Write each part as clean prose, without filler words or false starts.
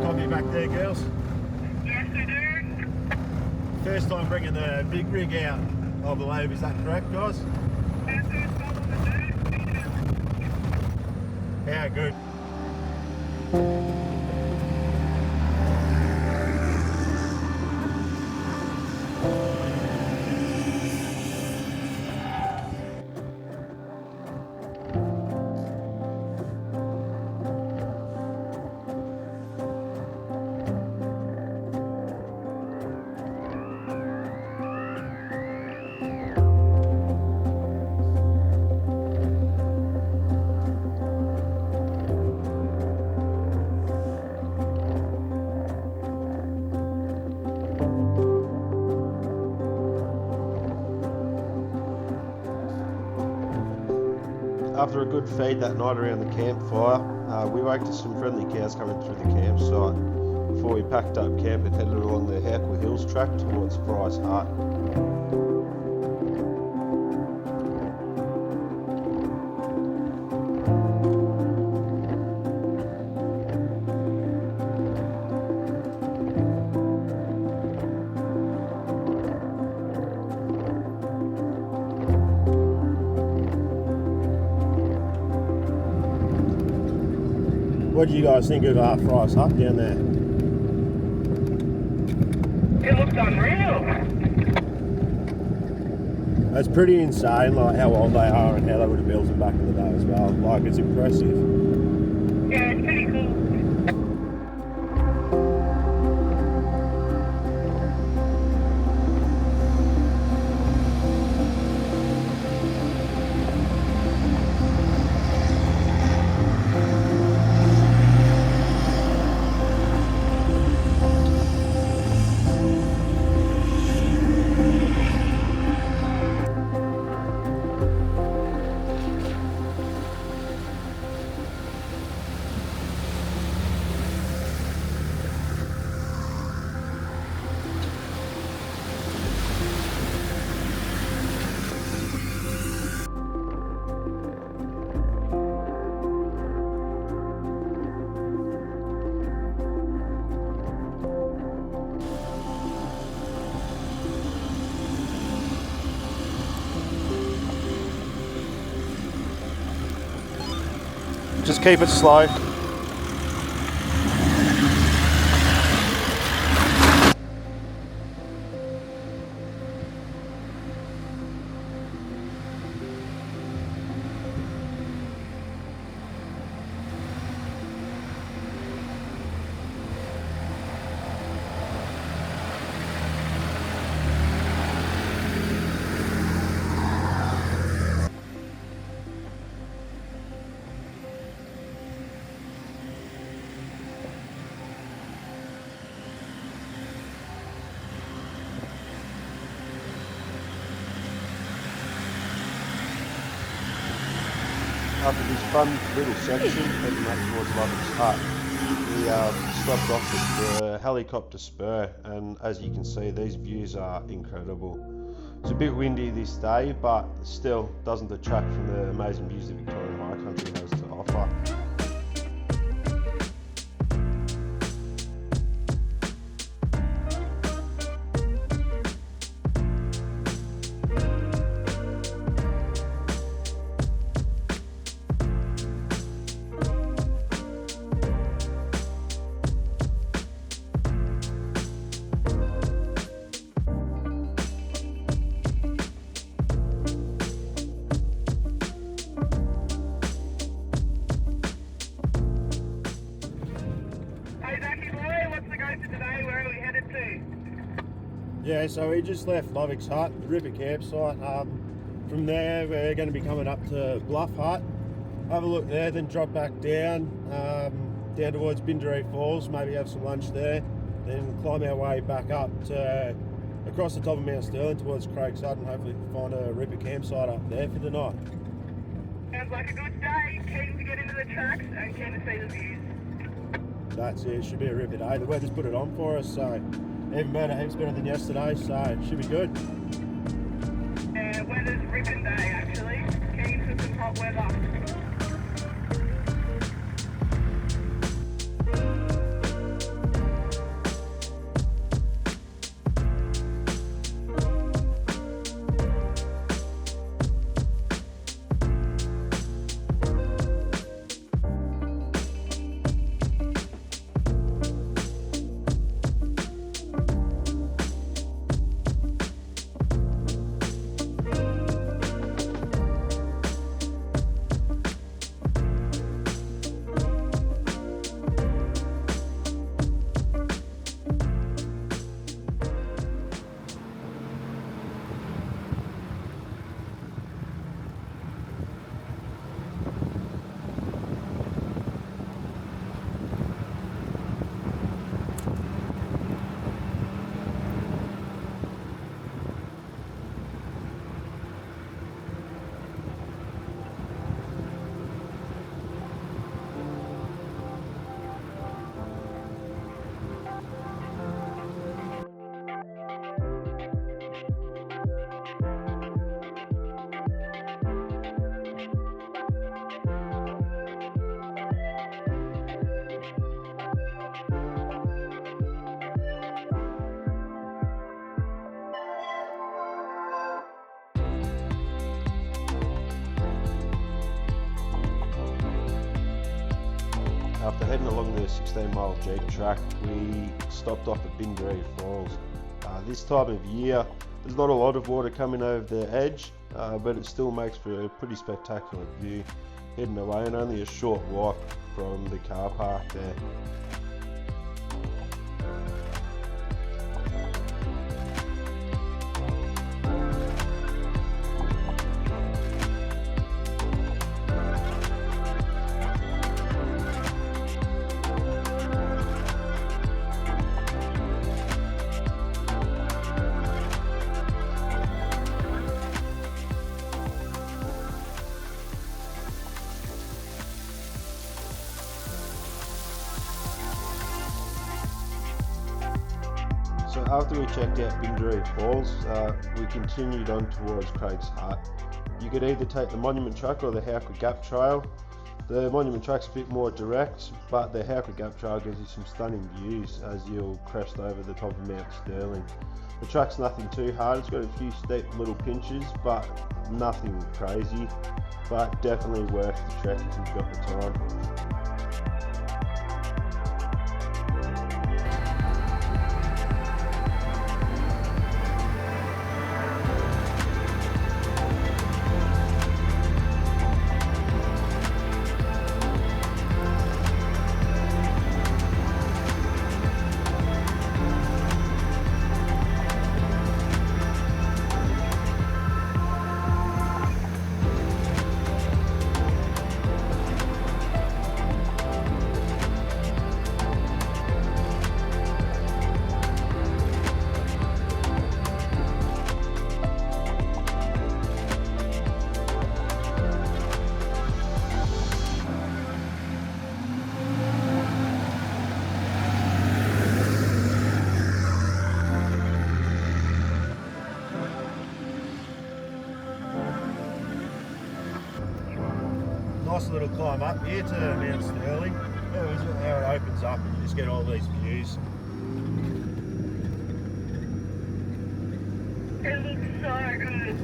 copy back there, girls? Yes, we do. First time bringing the big rig out, I believe. Is that correct, guys? Our first job on the dirt. Yeah, good. After a good feed that night around the campfire, we woke to some friendly cows coming through the campsite before we packed up camp and headed along the Howell Hills track towards Fry's Hut. What do you guys think of Fry's Hut down there? It looks unreal. It's pretty insane, like how old they are and how they would have built it back in the day as well. Like, it's impressive. Yeah, it's pretty cool. Just keep it slow. After this fun little section heading up towards Lovett's Hut, we stopped off at the helicopter spur, and as you can see, these views are incredible. It's a bit windy this day, but still doesn't detract from the amazing views that Victorian High Country has to offer. Yeah, so we just left Lovett's Hut, the River campsite. From there, we're going to be coming up to Bluff Hut. Have a look there, then drop back down, down towards Binderee Falls, maybe have some lunch there, then climb our way back up to across the top of Mount Sterling towards Craig's Hut, and hopefully find a Ripper campsite up there for the night. Sounds like a good day. Keen to get into the tracks and keen to see the views. That's it, should be a Ripper day. The weather's put it on for us, so even better, heaps better than yesterday, so it should be good. Yeah, weather's ripping day actually. Keen for some hot weather. After heading along the 16-mile jeep track, we stopped off at Boundless Falls. This time of year, there's not a lot of water coming over the edge, but it still makes for a pretty spectacular view heading away, and only a short walk from the car park there. So after we checked out Boundless Falls, we continued on towards Craig's Hut. You could either take the Monument Track or the Howker Gap Trail. The Monument Track's a bit more direct, but the Howker Gap Trail gives you some stunning views as you'll crest over the top of Mount Sterling. The track's nothing too hard, it's got a few steep little pinches, but nothing crazy, but definitely worth the trek if you've got the time. Nice little climb up here to Mount Sterling. How it opens up and you just get all these views. It looks so good.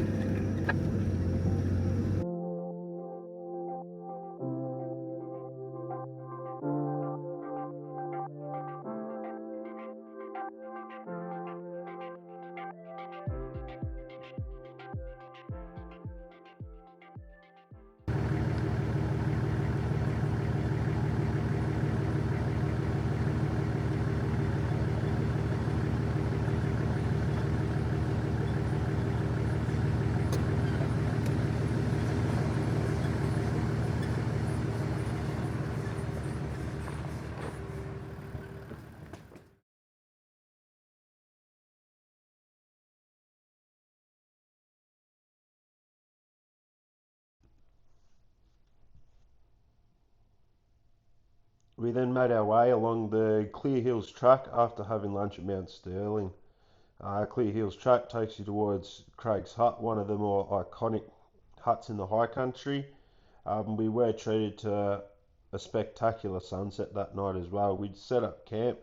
We then made our way along the Clear Hills track after having lunch at Mount Sterling. Clear Hills track takes you towards Craig's Hut, one of the more iconic huts in the high country. We were treated to a spectacular sunset that night as well. We'd set up camp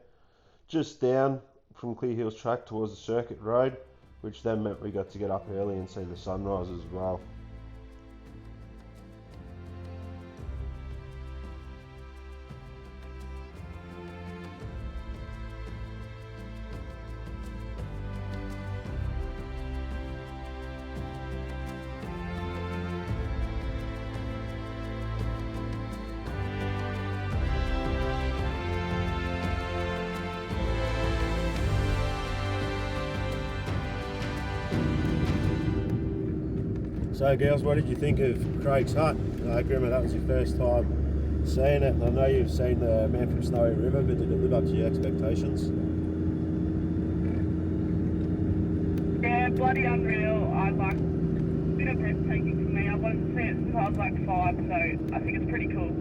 just down from Clear Hills track towards the circuit road, which then meant we got to get up early and see the sunrise as well. So girls, what did you think of Craig's Hut? Grimmer, that was your first time seeing it, and I know you've seen the Man from Snowy River, but did it live up to your expectations? Yeah, bloody unreal. A bit of breathtaking for me. I wanted to see it since I was like 5, so I think it's pretty cool.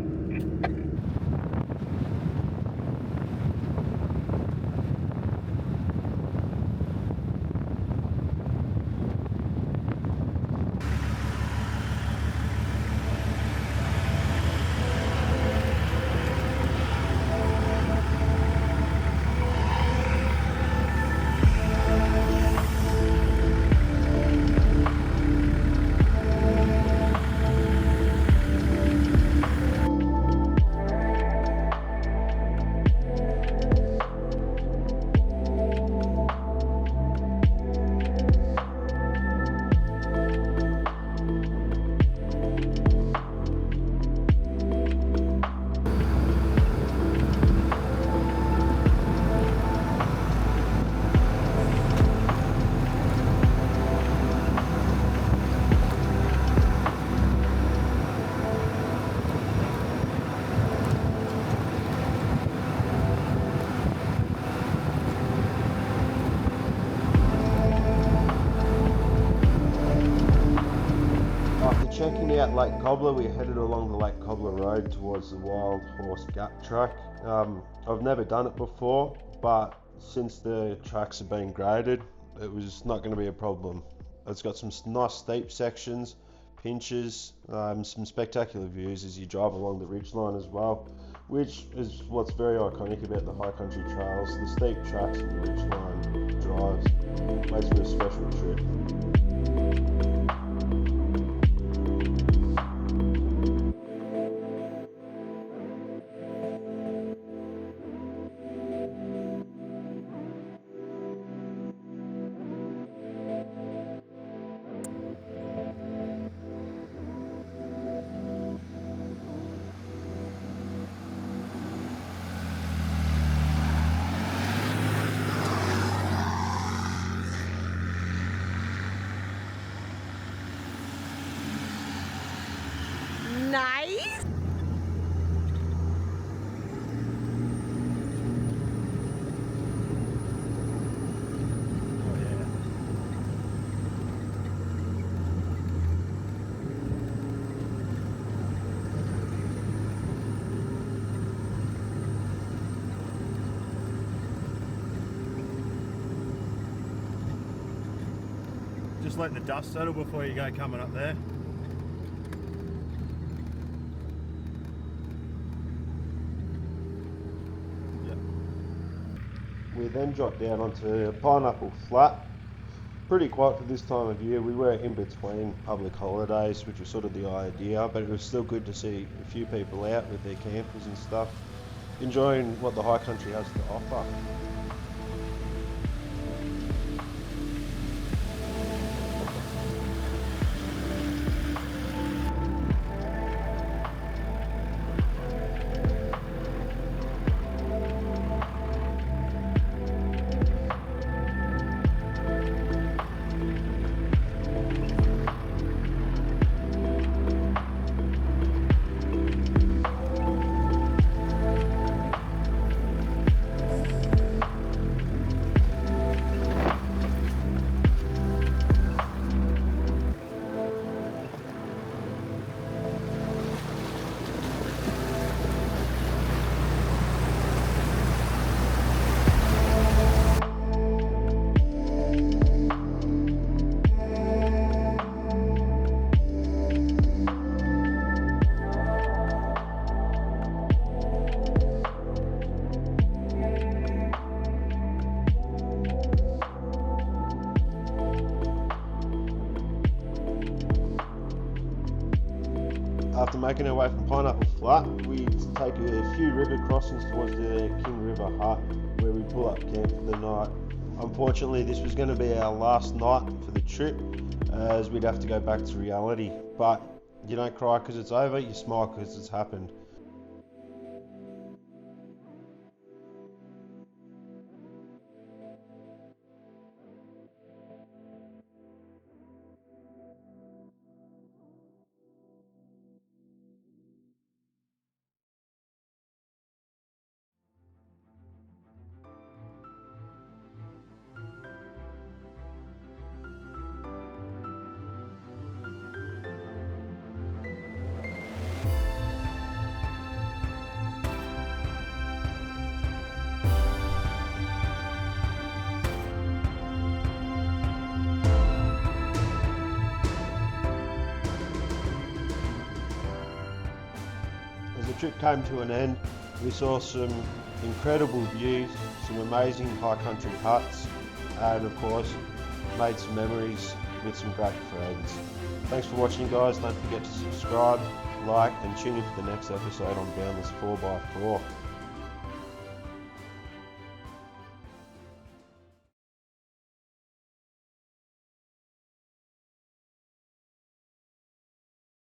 out Lake Cobbler, we headed along the Lake Cobbler Road towards the Wild Horse Gap track. I've never done it before, but since the tracks have been graded, it was not going to be a problem. It's got some nice steep sections, pinches, some spectacular views as you drive along the ridgeline as well, which is what's very iconic about the high country trails. The steep tracks and the ridgeline drives makes for a special trip. Nice. Oh yeah. Just let the dust settle before you go coming up there. We then dropped down onto Pineapple Flat. Pretty quiet for this time of year. We were in between public holidays, which was sort of the idea, but it was still good to see a few people out with their campers and stuff, enjoying what the high country has to offer. After making our way from Pineapple Flat, we take a few river crossings towards the King River Hut, where we pull up camp for the night. Unfortunately, this was going to be our last night for the trip, as we'd have to go back to reality. But you don't cry because it's over, you smile because it's happened. As the trip came to an end, we saw some incredible views, some amazing high country huts, and of course made some memories with some great friends. Thanks for watching, guys. Don't forget to subscribe, like and tune in for the next episode on Boundless 4x4.